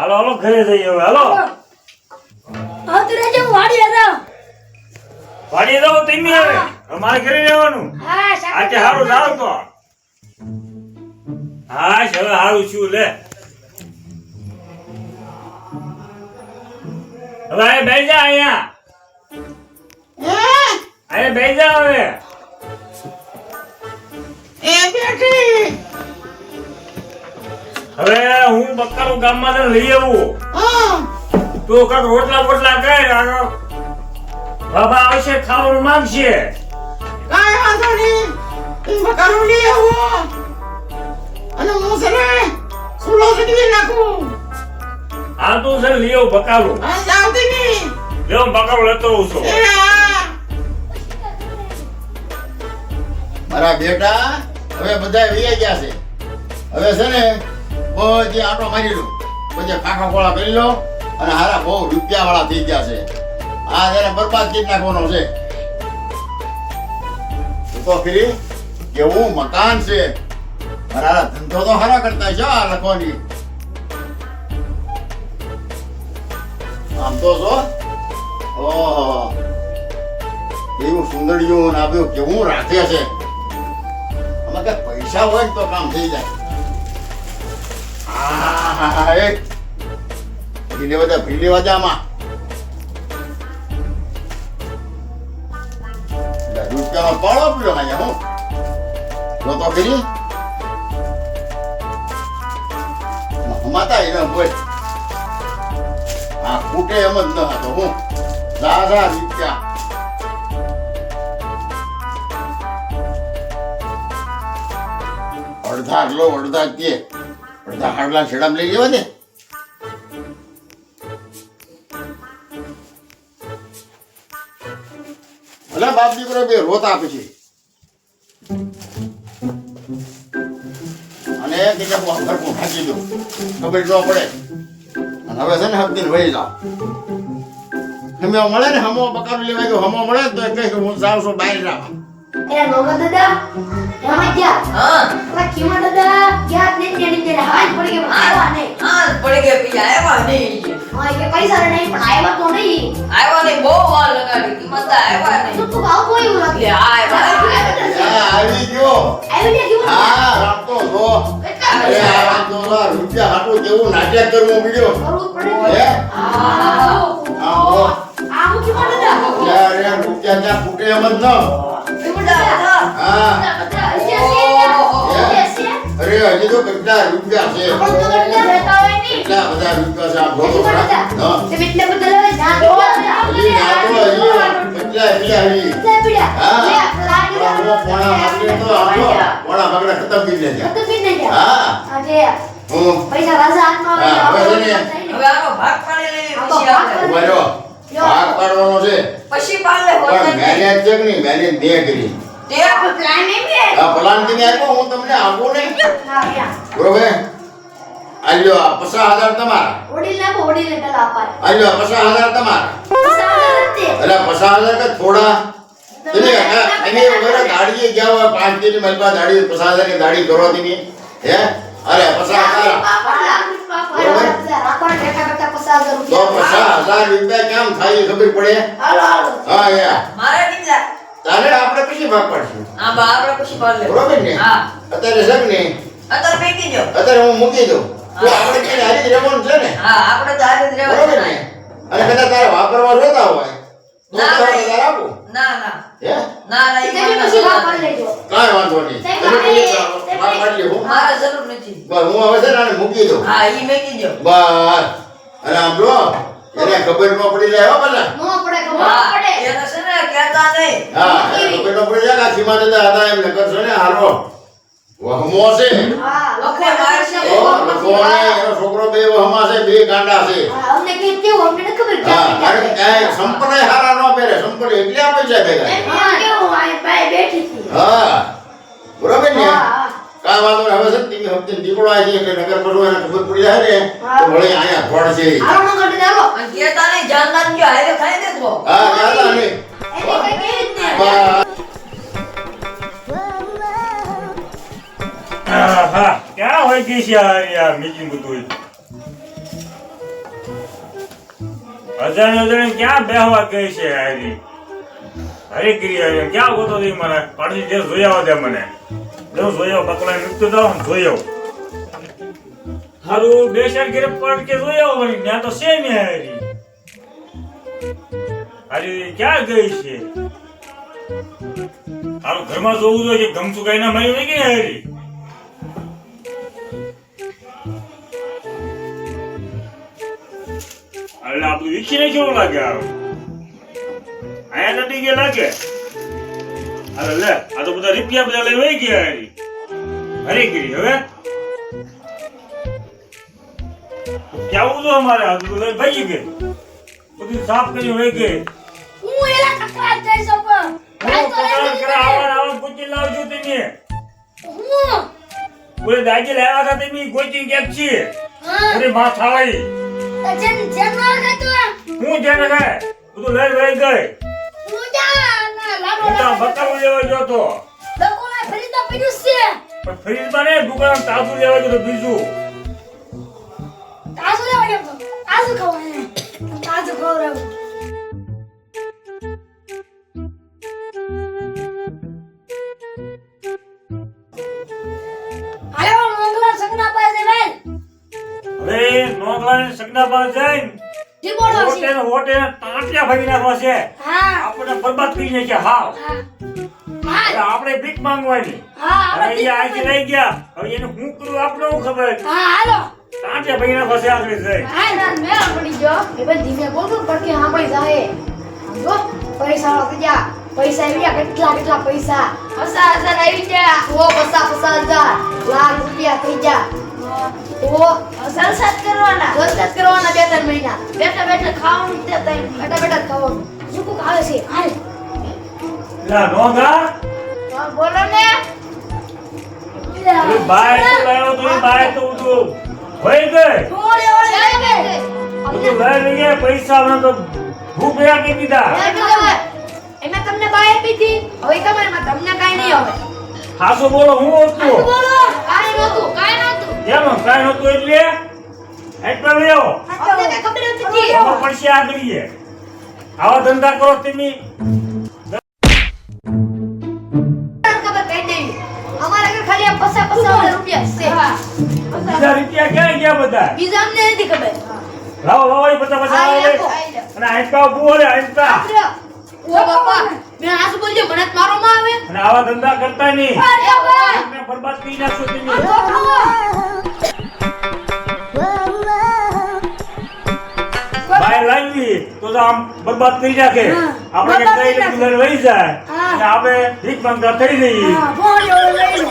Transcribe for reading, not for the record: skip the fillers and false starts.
હાલો હાલો ઘરે જઈએ હવે હાલો. હા તો રહેજો વાડી હતા. વાડી જાવ તમે હવે અમારે ઘરે રહેવાનું. હા આજે હારું જાવ તો. હા હવે હારું છું લે. હવે આ બેસી જા અહીંયા. અહીંયા બેસી જા હવે. હવે હું બક્કાનું ગામમાં તને લઈ આવું. તું કાક રોટલા બોટલા કર આગળ. બાબા આવશે ખાવાનું માંગશે. કાંઈ વાંધો નહીં. હું બકાલું લઈ આવું. અને હું છે ને સુલો સગવી નાખું. હા તું છે લઈ આવું બકાલું. હા જાવતી નહીં. લેવો બકાલું લેતો આવું છું. મારા બેટા હવે બધા વૈયા ગયા છે. હવે છે ને બધી આટો મારી લો, પછી કાકા કોળા કરી લો અને હારા બહુ રૂપિયા વાળા થઈ ગયા છે. આ જરા બરબાદ કરી નાખવાનો છે. તો ફરી કેવું મકાન છે. મારા ધંધો તો હારા કરતા છે આ લખવાની. આમ તો જો ઓહો એવું સુંદરીયું ને આપ્યું કેવું રાખે છે. આમાં કઈ પૈસા હોય ને તો કામ થઈ જાય. ભીલી લેવા જા આમાં. રૂપિયાનો પાળો પીડો અહીંયા હું જો તો ફરી માતા એને બોલ આ ખૂટે એમ જ ન હતો હું દાદા રૂપિયા અડધા લો અડધા કે અડધા હાડલા છેડામ લઈ લેવા દે. ભલે બાપ દીકરો બે રોતા પછી અને કેટલાક ઘરકું ઢાંકી દો ખબર ન પડે. અને હવે છે ને હકદીન વહી જાઓ. હમે મળે ને હમો બકાલું લેવાય ગયો હમો મળે તો એટલે હું જાઉં છું બહાર જવા. એ મોગા દાદા એમાં ગયા. હા પેલા કિમા દાદા ગયા ને ને હાથ પડી ગયો આવ્યા નહીં. હા પડી ગયા પૈસા આવ્યા નહીં. હા કે પૈસા નહીં પણ આવ્યા તો નહીં. આવ્યા નહીં બહુ વાર લગાડી કિંમત આવ્યા નહીં. તું ભાવ કોઈ એવું લાગે. લે આવ્યા આવી ગયો. આવી ગયા કિમા હા રાખતો જો. અરે આ રાખતો જો રૂપિયા હાટું કેવું નાટક કરવું પડ્યો. કરવું પડે. હે આ હું કિમા દાદા. યાર રૂપિયા ત્યાં ફૂટે એમ જ ન. હા અરે હજી તો કેટલા રૂપિયા છે. કેટલા બધા રૂપિયા છે. આ ભોગો હજી પૈસા રાજા હવે આનો ભાગ પાડી લેવી પછી આપણે ભાગ પાડવાનો છે. પછી પાડે પણ મેરેજ છે કે નહીં મેરેજ મેં કરી. તે આપણે પ્લાન નહીં બે. આ પ્લાન તમે આપ્યો હું તમને આપું ને બરોબર. આલ્યો આ 50,000 તમારા. ઓડી લાવો ઓડી લે પેલા અપાય. આલ્યો 50,000 તમારા. એટલે 50,000 કે થોડા તમે અમે વગર ગાડીએ ગયા હોય 5 દિન મલબા ગાડી 50,000 ની ગાડી કરો તમે હે અરે 50,000 તો 50,000 રૂપિયા કેમ થાય ખબર પડે. હા યાર મારે કેટલા તારે આપણે પછી ભાગ પાડશું. આ બાર પછી પાડ લે બરોબર ને. હા અત્યારે સગ ને અત્યારે પેકી જો અત્યારે હું મૂકી દઉં તો આપણે ક્યાં હારી રહેવાનું છે ને. હા આપણે તો આજે જ બરોબર રહેવાનું ને. છે. અને કદાચ તારે વાપરવા જોતા હોય તો ના, તારે ના. તારે આપું ના ના હે ના ના એ મને પછી વાત કરી લેજો. કાંઈ વાંધો નહીં. તમે પછી ભાગ પાડી લ્યો. મારે જરૂર નથી બસ હું હવે છે ને આને મૂકી દઉં હા ઈ મેકી દો બસ. અને આમ લો એને ખબર ન પડી જાય હો ભલા. નો પડે કે હા પડે. એને છે ને કહેતા નહીં હા એને ખબર ન પડી જાય કે આ સીમા દાદા હતા એમને કરશો ને હારો વહમો છે. હા લખે મારે છે. ઓ લખોને એનો છોકરો બે વહમા છે બે ગાંડા છે. હા અમને કે કેવું અમને ન ખબર હા અરે કાંઈ સંપર્ય હારા ન પહેરે સંપર્ય એટલે આ પૈસા ભેગા. હા કેવું આ ભાઈ બેઠી હતી. હા બરોબર ને. હા કાંઈ વાંધો નહીં. હવે છે ને તમે હપ્તે દીકરો આવે છે એટલે નગર પડવું એને ખબર પડી જાય ને હા. તો વળી અહીંયા થોડ છે. આરો નો કરી દેલો. અને કહેતા નહીં જાનદાર ગયો હારે ખાઈ દેતો હા જાતા નહીં. એને કઈ કેવી જ નહીં. બસ. હા ક્યાં હોય ગઈ છે યાર મીટિંગ બધું. અજાણે ક્યાં બેહવા ગઈ છે આરી? હરે ક્રિયા ક્યાં ગોતો દી મને પાડી જે જોયા દે મને. જો જોયો બકલા નિકતો દો જોયો. હારું બેસર ગિરફ પડ કે જોયો વળી ત્યાં તો છે ને હારી. હારી ક્યાં ગઈ છે? હારું ઘરમાં જોવું જોઈએ કે ગમતું કઈ ના માર્યું નહીં કે હારી. અરે આપણું વીખી નહીં કેવું લાગે આવું. આયા નથી ગયા લાગે. અરે લે આ તો બધા રૂપિયા બધા લઈ વહી ગયા હારી. હરી ગઈ હવે કેવું તો અમારે આ તો લઈ ભાગી ગઈ. બધું સાફ કરી વહી ગઈ. હું એલા કકરાટ જઈ શકું. હું કકરાટ કરે આવા ગોચી લાવજો તમે. હું બોલે દાગી લાવ્યા હતા તમે ગોચી કેમ છે? અરે માં થાળી જેન માર ગતો હું જેને ગઈ બધું લઈ વહી ગઈ. હું જા ના લાડો હું તો બકાલું લેવા ગયો તો દકોલા ફરીદા પડ્યું છે પણ ફ્રીજમાં ને દુકાન તાજું લેવા ગયો તો બીજું. તાજુ લેવા ગયો તો તાજુ ખવાય તાજુ ખવરાવ હાલે મંગલા સગના પાસે વેલ હવે નોંધવાને સગના પાસે જઈને જી બોલો છે હોટે ટાંટિયા ભરી નાખવા છે. હા આપણે બરબાદ કરી નાખ્યા હાવ. હા હવે આપણે ભીખ માંગવાની. હા હવે એ આજી લઈ ગયા. હવે એને હું કરું આપણે શું ખબર? હા હાલો ટાંટિયા ભરી નાખવા છે આગળ જઈ. હા ના મેળ પડી ગયો એ બધી ધીમે બોલું પડકે સાંભળી જાય સમજો પૈસા આવી ગયા પૈસા આવી ગયા કેટલા પૈસા 50,000 આવી ગયા ઓ 50,000 લાખ રૂપિયા થઈ ગયા તો જલસા કરવાના બે ત્રણ મહિના બેઠા ખાવાનું તે તઈ બેઠા ખાવાનું શું કો આવે છે હાલ લા નોંધા બોલો ને એ બાય તો લાવ્યો તો એ બાય તો ઉઠો હોય ગઈ. ઓળે બધું લઈ લઈએ પૈસા હમણાં તો ભૂખ રહ્યા કે દીધા. એમાં તમને બાય આપી હતી હવે તમારે તમને કાઈ નહીં આવે હાસો બોલો હું હતું બોલો કાઈ નહોતું કેમ કાંઈ નહોતું એટલે એટલા રહ્યો અમને કઈ ખબર નથી ખબર પડશે આ કરીએ આવા ધંધા કરો તમે. ખબર કઈ દેવી અમારા ઘર ખાલી 50,000 રૂપિયા છે બીજા રૂપિયા ક્યાં ગયા બધા? બીજા અમને નથી ખબર લાવો લાવો એ બધા આ બધા આપો. અને આંચકા બોલે આંચકા ઓ બાપા મેં આસુ બોલજો મને જ મારો માં આવે અને આવા ધંધા કરતા નહીં. અરે બાપા તમને બરબાદ કરી નાખશો તમે. બાય લાવી તો આમ બરબાદ થઈ નાખે. આપણે બરબાદ કઈ કરી દુલ્હન વહી જાય હા. અને આપણે ભીખ માંગતા થઈ જઈએ. હા બોલ્યો લઈ લો